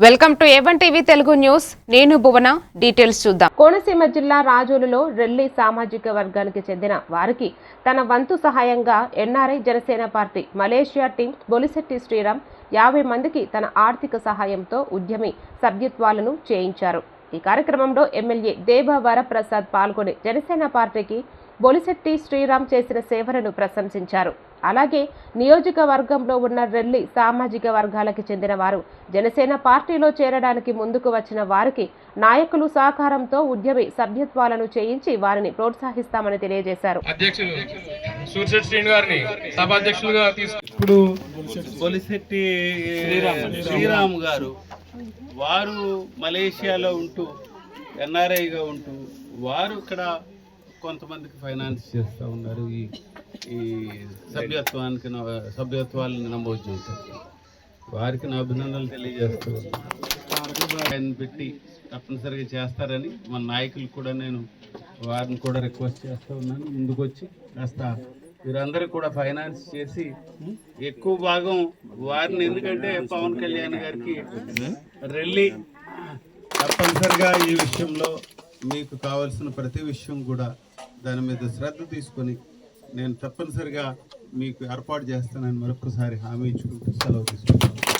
Welcome to A1 TV Telugu news. నేను భువన. Details చూద్దాం. కోనసీమ జిల్లా రాజోలులో రెల్లి సామాజిక వర్గానికి చెందిన వారికి తన వంతు సహాయంగా NRI Janasena party Malaysia team Bolisetti Sriram 50 మందికి తన ఆర్థిక సహాయంతో ఉద్యమి సభ్యత్వాలను చేయించారు. ఈ కార్యక్రమంలో ఎమ్మెల్యే దేవ వరప్రసాద్ పాల్గొని జనసేన పార్టీకి బొలిశెట్టి శ్రీరామ్ చేసిన సేవలను ప్రశంసించారు. అలాగే నియోజకవర్గంలో ఉన్న రెల్లి సామాజిక వర్గాలకు చెందిన వారు జనసేన పార్టీలో చేరడానికి ముందుకు వచ్చిన వారికి నాయకులు సహకారంతో ఉద్యమి సభ్యత్వాలను చేయించి వారిని ప్రోత్సహిస్తామని తెలియజేశారు. ఇప్పుడు బొలిశెట్టి శ్రీరామ్ గారు వారు మలేషియాలో ఉంటూ ఎన్ఆర్ఐగా ఉంటూ వారు ఇక్కడ కొంతమందికి ఫైనాన్స్ చేస్తూ ఉన్నారు. ఈ సభ్యత్వాలను నమోదు చేశారు. వారికి నా అభినందనలు తెలియజేస్తూ ఆయన పెట్టి తప్పనిసరిగా చేస్తారని మన నాయకులు కూడా నేను వారిని కూడా రిక్వెస్ట్ చేస్తూ ఉన్నాను. ముందుకొచ్చి కాస్త వీరందరూ కూడా ఫైనాన్స్ చేసి ఎక్కువ భాగం వారిని, ఎందుకంటే పవన్ కళ్యాణ్ గారికి రెల్లి తప్పనిసరిగా ఈ విషయంలో మీకు కావాల్సిన ప్రతి విషయం కూడా దాని మీద శ్రద్ధ తీసుకొని నేను తప్పనిసరిగా మీకు ఏర్పాటు చేస్తానని మరొకసారి హామీ ఇచ్చుకుంటూ సెలవు తీసుకుంటాను.